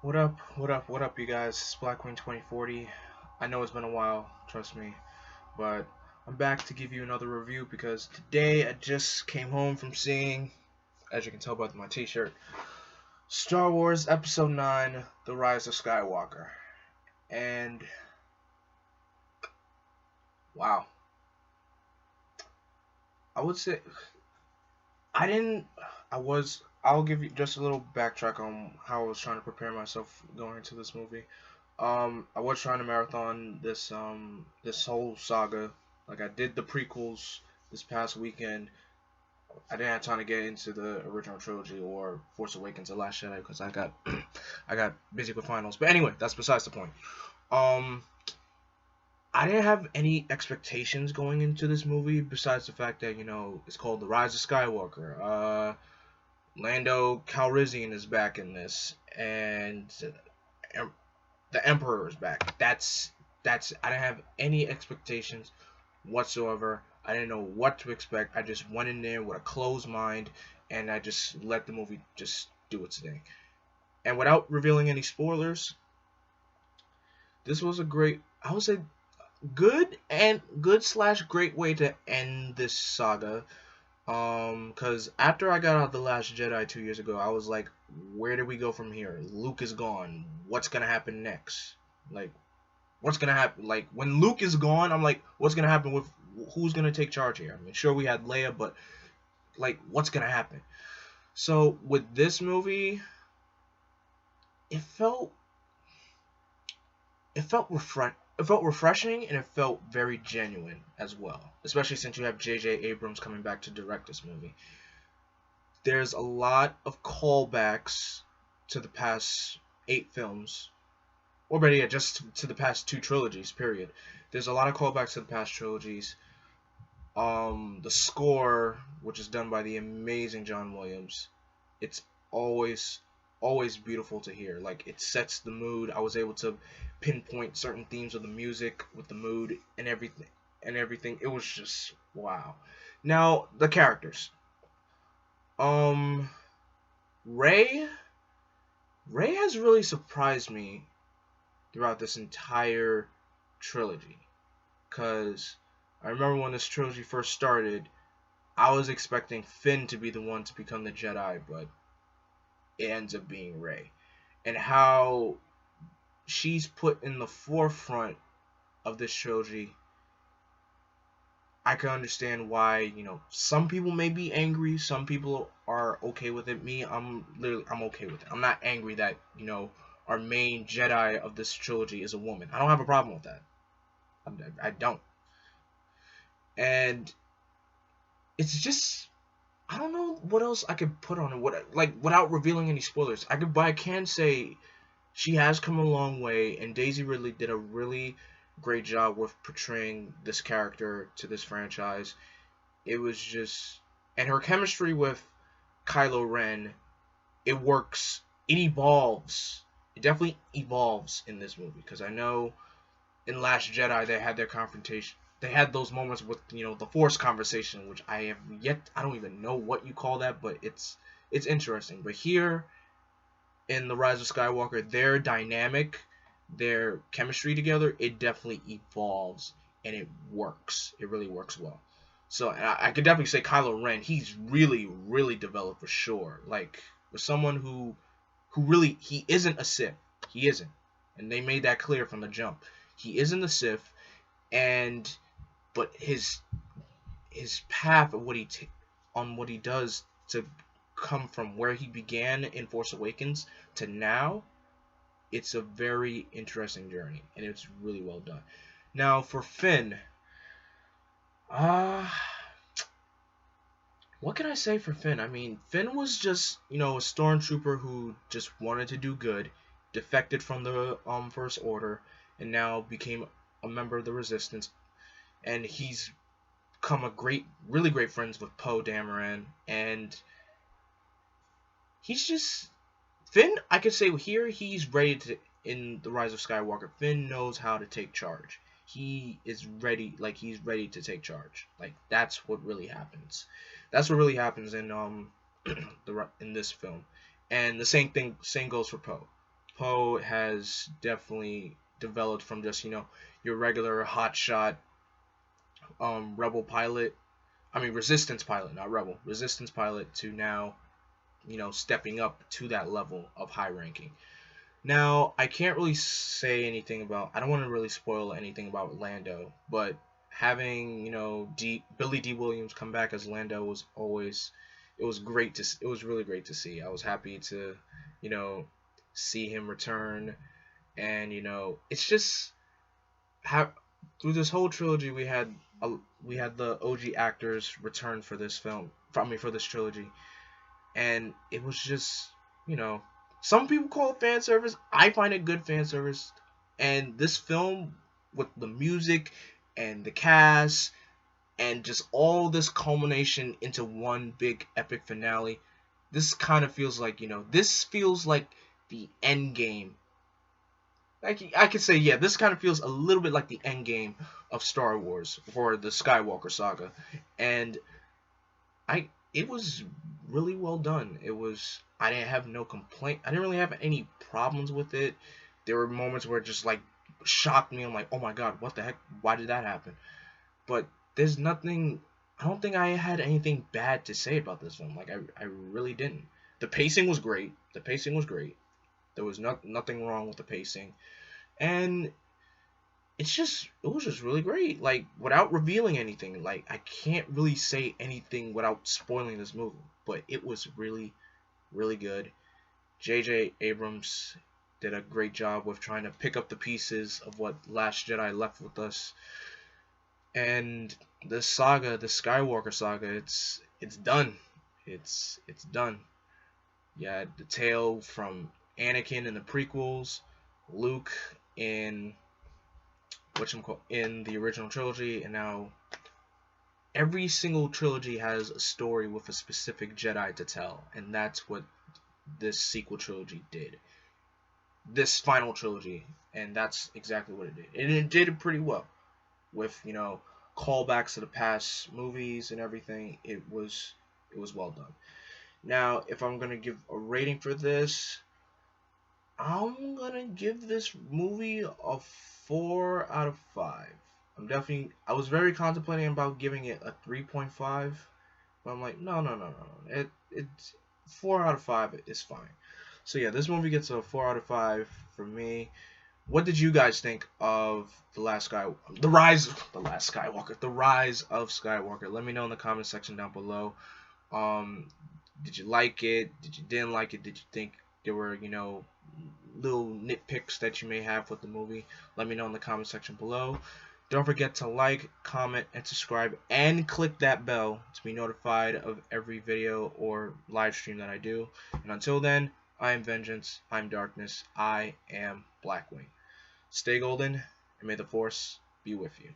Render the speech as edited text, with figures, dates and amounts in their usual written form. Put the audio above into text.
What up? What up? What up, you guys? It's Black Queen 2040. I know it's been a while, trust me, but I'm back to give you another review because today I just came home from seeing, as you can tell by my t-shirt, Star Wars Episode 9, The Rise of Skywalker. And, wow. I would say, I didn't, I'll give you just a little backtrack on how I was trying to prepare myself going into this movie. I was trying to marathon this whole saga. Like I did the prequels this past weekend. I didn't have time to get into the original trilogy or Force Awakens: The Last Jedi because I got I got busy with finals. But anyway, that's besides the point. Um, I didn't have any expectations going into this movie besides the fact that it's called The Rise of Skywalker. Lando Calrissian is back in this, and the Emperor is back. That's I didn't have any expectations whatsoever. I didn't know what to expect. I just went in there with a closed mind and I just let the movie just do its thing. And without revealing any spoilers, this was a great, I would say, good slash great way to end this saga. Cause after I got out the Last Jedi 2 years ago, I was like, where do we go from here? Luke is gone. What's gonna happen next? Like, what's gonna happen? Like when Luke is gone, I'm like, what's gonna happen with who's gonna take charge here? I mean, sure we had Leia, but like, what's gonna happen? So with this movie, it felt it felt refreshing and it felt very genuine as well. Especially since you have J.J. Abrams coming back to direct this movie. There's a lot of callbacks to the past 8 films, or better yet, just to the past 2 trilogies. Period. There's a lot of callbacks to the past trilogies. The score, which is done by the amazing John Williams, it's always always beautiful to hear. Like it sets the mood. I was able to pinpoint certain themes of the music with the mood and everything. It was just wow. Now the characters. Um, Ray. Ray has really surprised me throughout this entire trilogy. Cause I remember when this trilogy first started, I was expecting Finn to be the one to become the Jedi, but it ends up being Rey. And how she's put in the forefront of this trilogy, I can understand why, some people may be angry, some people are okay with it. Me, I'm okay with it. I'm not angry that, our main Jedi of this trilogy is a woman. I don't have a problem with that. I don't. And it's just I don't know what else I could put on it. What like without revealing any spoilers. But I can say she has come a long way, and Daisy Ridley did a really great job with portraying this character to this franchise. It was just, and her chemistry with Kylo Ren, it works. It evolves. It definitely evolves in this movie because I know in Last Jedi they had their confrontation. They had those moments with the Force conversation, which I have yet. I don't even know what you call that, but it's interesting. But here in the Rise of Skywalker, their dynamic, their chemistry together, it definitely evolves and it works. It really works well. So I could definitely say Kylo Ren, he's really really developed for sure. Like with someone who really he isn't a Sith. He isn't, and they made that clear from the jump. He isn't a Sith, and but his path of on what he does to come from where he began in Force Awakens to now, it's a very interesting journey and it's really well done. Now for Finn, uh what can I say for Finn? I mean, Finn was just, a stormtrooper who just wanted to do good, defected from the First Order, and now became a member of the Resistance. And he's become really great friends with Poe Dameron, and he's just Finn. I could say here he's ready to in the Rise of Skywalker. Finn knows how to take charge. He is ready, like he's ready to take charge. Like that's what really happens. That's what really happens in in this film, and the same goes for Poe. Poe has definitely developed from just, your regular hotshot rebel pilot. I mean, resistance pilot, not rebel. Resistance pilot to now, stepping up to that level of high ranking. Now, I can't really say anything about. I don't want to really spoil anything about Lando, but having Billy D. Williams come back as Lando was always. It was great to. It was really great to see. I was happy to, you know, see him return, and it's just how through this whole trilogy we had the OG actors return for this film. I mean, for this trilogy, and it was just you know some people call it fan service. I find it good fan service, and this film with the music and the cast and just all this culmination into one big epic finale. This kind of feels like this feels like the end game. I could say, yeah, this kind of feels a little bit like the end game of Star Wars for the Skywalker saga, and it was really well done. I didn't have no complaint. I didn't really have any problems with it. There were moments where it just like shocked me. I'm like, oh my god, what the heck? Why did that happen? But there's nothing. I don't think I had anything bad to say about this film. Like I really didn't. The pacing was great. The pacing was great. There was nothing wrong with the pacing, and it was just really great. Like without revealing anything, like I can't really say anything without spoiling this movie. But it was really, really good. J.J. Abrams did a great job with trying to pick up the pieces of what Last Jedi left with us. And the saga, the Skywalker saga, it's done. It's done. Yeah, the tale from Anakin in the prequels, Luke in in the original trilogy, and now every single trilogy has a story with a specific Jedi to tell, and that's what this sequel trilogy did. This final trilogy, and that's exactly what it did. And it did it pretty well with, callbacks to the past movies and everything. It was well done. Now, if I'm gonna give a rating for this, I'm gonna give this movie a 4 out of 5. I was very contemplating about giving it a 3.5, but I'm like, no, no, no, no. It's 4 out of 5 is fine. So yeah, this movie gets a 4 out of 5 from me. What did you guys think of the Rise of Skywalker? Let me know in the comment section down below. Did you like it? Did you didn't like it? Did you think there were, little nitpicks that you may have with the movie? Let me know in the comment section below. Don't forget to like, comment, and subscribe, and click that bell to be notified of every video or live stream that I do. And until then, I am Vengeance, I'm Darkness, I am Blackwing. Stay golden, and may the Force be with you.